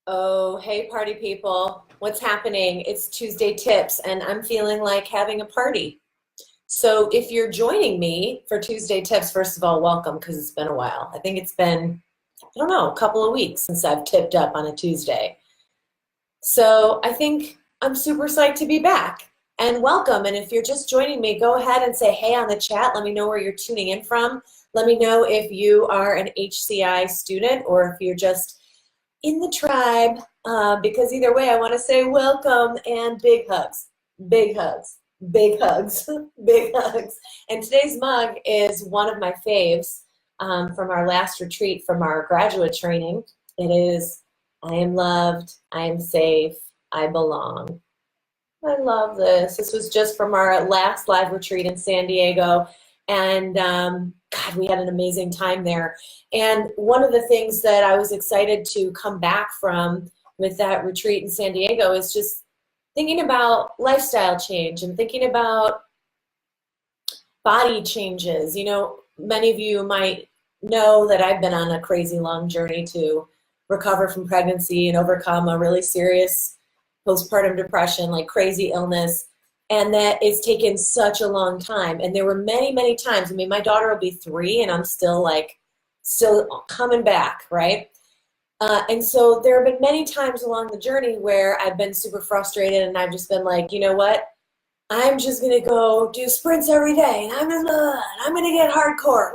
Oh, hey, party people. What's happening? It's Tuesday Tips, and I'm feeling like having a party. So, if you're joining me for Tuesday Tips, first of all, welcome because it's been a while. I think it's been, I don't know, a couple of weeks since I've tipped up on a Tuesday. So, I think I'm super psyched to be back and welcome. And if you're just joining me, go ahead and say hey on the chat. Let me know where you're tuning in from. Let me know if you are an HCI student or if you're just in the tribe, because either way, I want to say welcome and big hugs, big hugs, big hugs, big hugs. And today's mug is one of my faves from our last retreat from our graduate training. It is, I am loved, I am safe, I belong. I love this. This was just from our last live retreat in San Diego. And God, we had an amazing time there. And one of the things that I was excited to come back from with that retreat in San Diego is just thinking about lifestyle change and thinking about body changes. You know, many of you might know that I've been on a crazy long journey to recover from pregnancy and overcome a really serious postpartum depression, like crazy illness. And that it's taken such a long time. And there were many, many times. I mean, my daughter will be 3 and I'm still coming back, right? And so there have been many times along the journey where I've been super frustrated and I've just been like, you know what? I'm just going to go do sprints every day and I'm going to get hardcore.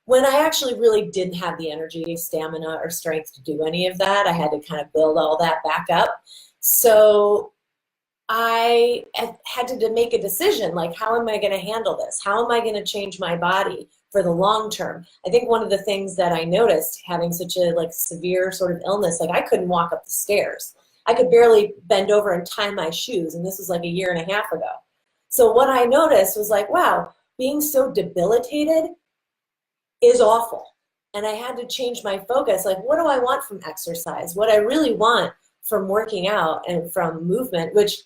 When I actually really didn't have the energy, stamina, or strength to do any of that, I had to kind of build all that back up. So I had to make a decision, like, how am I going to handle this? How am I going to change my body for the long term? I think one of the things that I noticed having such a severe sort of illness, like I couldn't walk up the stairs. I could barely bend over and tie my shoes, and this was like a year and a half ago. So what I noticed was like, wow, being so debilitated is awful. And I had to change my focus. Like, what do I want from exercise? What I really want from working out and from movement, which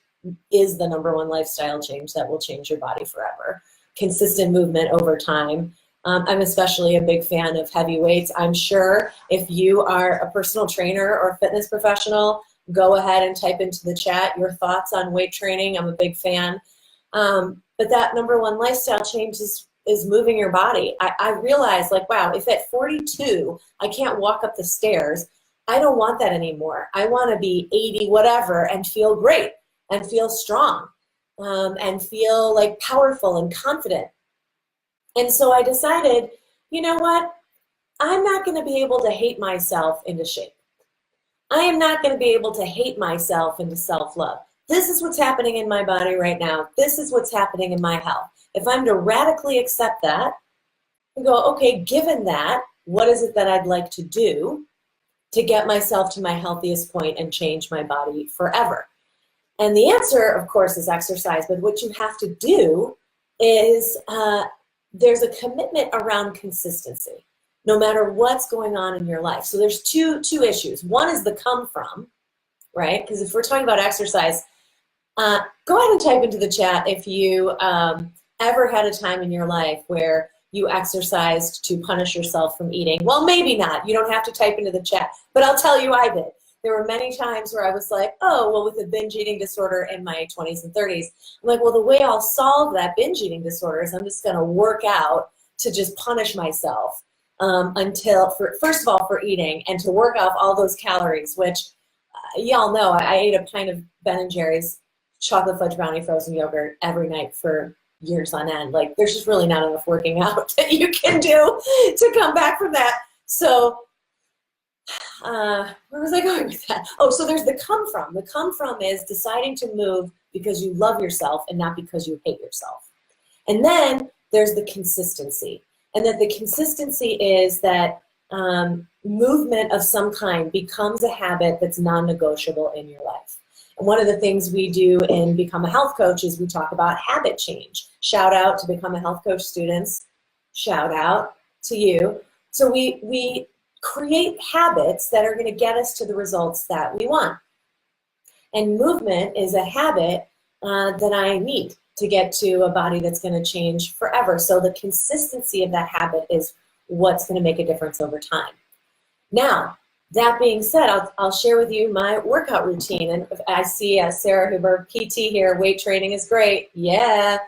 is the #1 lifestyle change that will change your body forever. Consistent movement over time. I'm especially a big fan of heavy weights. I'm sure if you are a personal trainer or fitness professional, go ahead and type into the chat your thoughts on weight training. I'm a big fan. But that #1 lifestyle change is moving your body. I realized, like, wow, if at 42 I can't walk up the stairs, I don't want that anymore. I want to be 80 whatever and feel great and feel strong and feel like powerful and confident. And so I decided, you know what? I'm not going to be able to hate myself into shape. I am not going to be able to hate myself into self-love. This is what's happening in my body right now. This is what's happening in my health. If I'm to radically accept that and go, okay, given that, what is it that I'd like to do to get myself to my healthiest point and change my body forever? And the answer, of course, is exercise. But what you have to do is there's a commitment around consistency, no matter what's going on in your life. So there's two issues. One is the come from, right? Because if we're talking about exercise, go ahead and type into the chat if you ever had a time in your life where you exercised to punish yourself from eating. Well, maybe not. You don't have to type into the chat. But I'll tell you I did. There were many times where I was like, oh, well, with a binge eating disorder in my 20s and 30s, I'm like, well, the way I'll solve that binge eating disorder is I'm just going to work out to just punish myself first of all, for eating and to work off all those calories, which y'all know I ate a pint of Ben & Jerry's chocolate fudge brownie frozen yogurt every night for years on end. Like, there's just really not enough working out that you can do to come back from that. So where was I going with that? Oh, so there's the come from. The come from is deciding to move because you love yourself and not because you hate yourself. And then there's the consistency. And that the consistency is that movement of some kind becomes a habit that's non-negotiable in your life. And one of the things we do in Become a Health Coach is we talk about habit change. Shout out to Become a Health Coach students. Shout out to you. So we create habits that are going to get us to the results that we want. And movement is a habit that I need to get to a body that's going to change forever. So the consistency of that habit is what's going to make a difference over time. Now, That being said, I'll share with you my workout routine. And I see Sarah Huber, PT here, weight training is great. Yeah.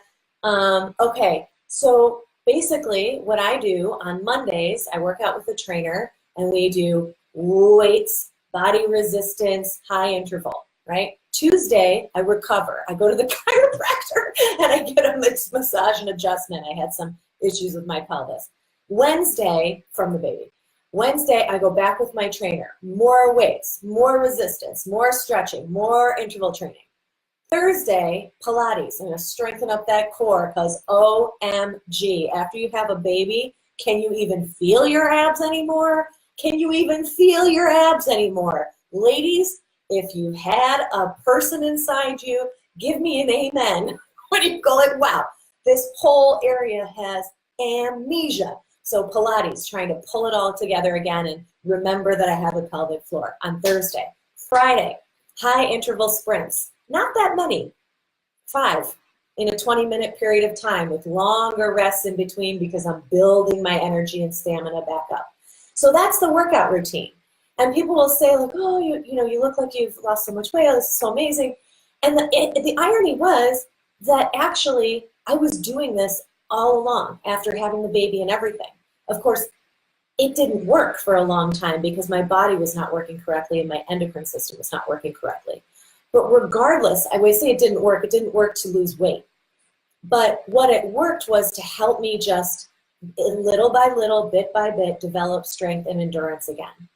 Okay, so basically what I do on Mondays, I work out with a trainer and we do weights, body resistance, high interval, right? Tuesday, I recover. I go to the chiropractor and I get a massage and adjustment. I had some issues with my pelvis. Wednesday, from the baby. Wednesday, I go back with my trainer. More weights, more resistance, more stretching, more interval training. Thursday, Pilates. I'm going to strengthen up that core because OMG, after you have a baby, can you even feel your abs anymore? Can you even feel your abs anymore? Ladies, if you had a person inside you, give me an amen when you go like, wow, this whole area has amnesia. So Pilates, trying to pull it all together again and remember that I have a pelvic floor on Thursday. Friday, high interval sprints. Not that many, 5 in a 20-minute period of time with longer rests in between because I'm building my energy and stamina back up. So that's the workout routine. And people will say like, oh, you look like you've lost so much weight. Oh, this is so amazing. And the irony was that actually I was doing this all along after having the baby and everything. Of course, it didn't work for a long time because my body was not working correctly and my endocrine system was not working correctly. But regardless, I always say it didn't work. It didn't work to lose weight. But what it worked was to help me just little by little, bit by bit, develop strength and endurance again.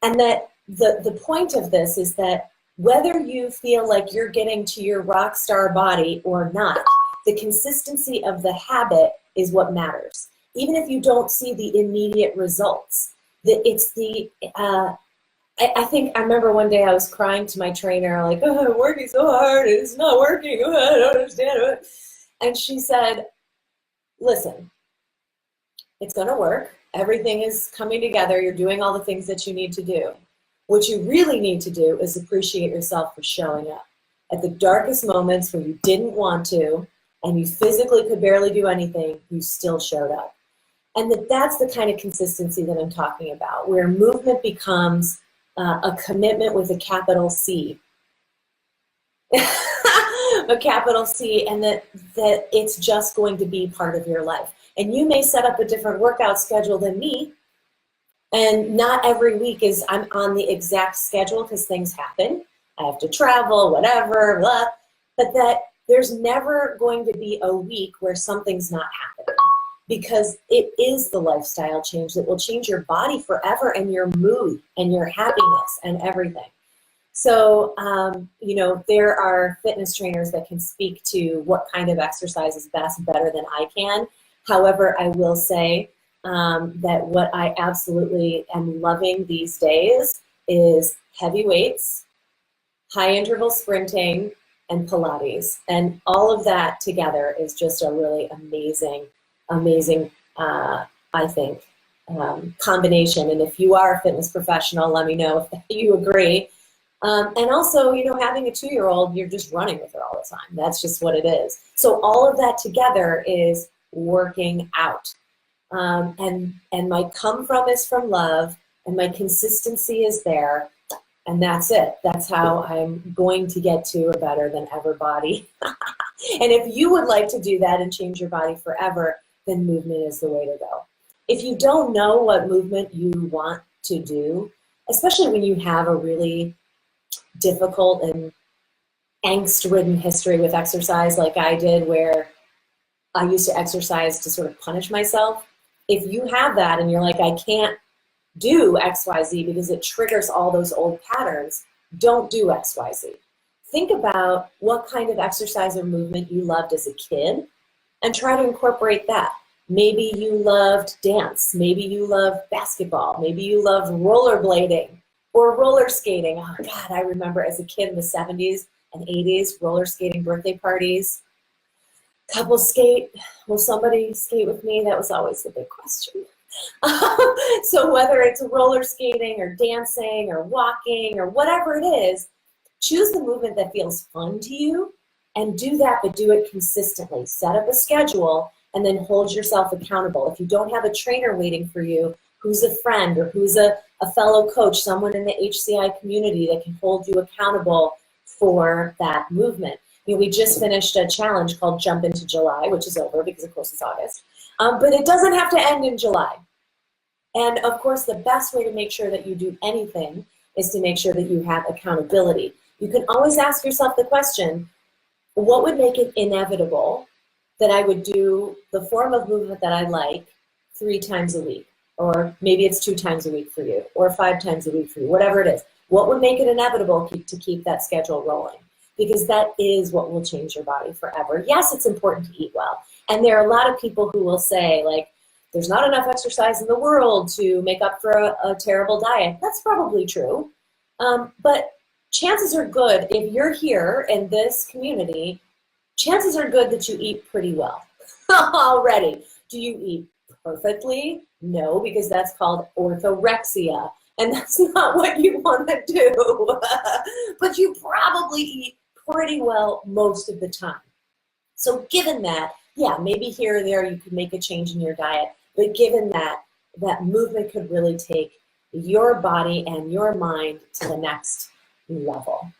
And that the point of this is that whether you feel like you're getting to your rock star body or not, the consistency of the habit is what matters. Even if you don't see the immediate results, I think I remember one day I was crying to my trainer, like, oh, I'm working so hard, it's not working, oh, I don't understand it. And she said, listen, it's gonna work. Everything is coming together. You're doing all the things that you need to do. What you really need to do is appreciate yourself for showing up. At the darkest moments when you didn't want to, and you physically could barely do anything, you still showed up. And that's the kind of consistency that I'm talking about, where movement becomes a commitment with a capital C. A capital C, and that it's just going to be part of your life. And you may set up a different workout schedule than me, and not every week is I'm on the exact schedule because things happen. I have to travel, whatever, blah. But that there's never going to be a week where something's not happening, because it is the lifestyle change that will change your body forever and your mood and your happiness and everything. So, there are fitness trainers that can speak to what kind of exercise is best better than I can. However, I will say that what I absolutely am loving these days is heavy weights, high interval sprinting, and Pilates. And all of that together is just a really amazing, I think, combination. And if you are a fitness professional, let me know if you agree. And also, having a 2-year-old, you're just running with her all the time. That's just what it is. So all of that together is working out. And my come from is from love, and my consistency is there. And that's it. That's how I'm going to get to a better than ever body. And if you would like to do that and change your body forever, then movement is the way to go. If you don't know what movement you want to do, especially when you have a really difficult and angst-ridden history with exercise like I did, where I used to exercise to sort of punish myself. If you have that and you're like, I can't do XYZ because it triggers all those old patterns, don't do XYZ. Think about what kind of exercise or movement you loved as a kid and try to incorporate that. Maybe you loved dance. Maybe you loved basketball. Maybe you loved rollerblading or roller skating. Oh God, I remember as a kid in the 70s and 80s, roller skating birthday parties. Couple skate, will somebody skate with me? That was always the big question. So whether it's roller skating or dancing or walking or whatever it is, choose the movement that feels fun to you and do that, but do it consistently. Set up a schedule and then hold yourself accountable. If you don't have a trainer waiting for you, who's a friend, or who's a fellow coach, someone in the HCI community that can hold you accountable for that movement. You know, we just finished a challenge called Jump Into July, which is over because, of course, it's August. But it doesn't have to end in July. And, of course, the best way to make sure that you do anything is to make sure that you have accountability. You can always ask yourself the question, what would make it inevitable that I would do the form of movement that I like 3 times a week? Or maybe it's 2 times a week for you, or 5 times a week for you, whatever it is. What would make it inevitable to keep that schedule rolling? Because that is what will change your body forever. Yes, it's important to eat well. And there are a lot of people who will say, like, there's not enough exercise in the world to make up for a terrible diet. That's probably true. But chances are good, if you're here in this community, chances are good that you eat pretty well already. Do you eat perfectly? No, because that's called orthorexia. And that's not what you want to do. But you probably eat pretty well most of the time. So given that, yeah, maybe here or there you could make a change in your diet, but given that, that movement could really take your body and your mind to the next level.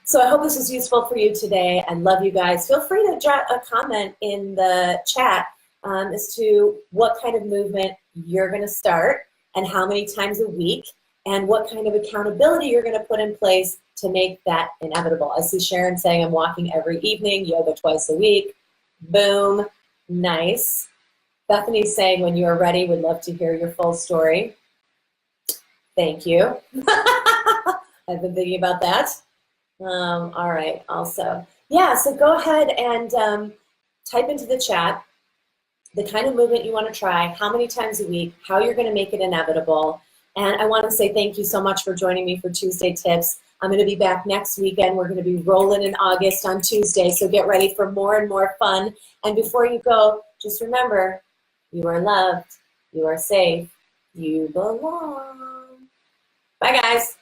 So I hope this was useful for you today. I love you guys. Feel free to drop a comment in the chat as to what kind of movement you're going to start and how many times a week and what kind of accountability you're going to put in place to make that inevitable. I see Sharon saying I'm walking every evening, yoga twice a week. Boom. Nice. Bethany's saying when you are ready, would love to hear your full story. Thank you. I've been thinking about that. All right, also. Yeah, so go ahead and type into the chat the kind of movement you want to try, how many times a week, how you're going to make it inevitable. And I want to say thank you so much for joining me for Tuesday Tips. I'm going to be back next weekend. We're going to be rolling in August on Tuesday, so get ready for more and more fun. And before you go, just remember, you are loved, you are safe, you belong. Bye, guys.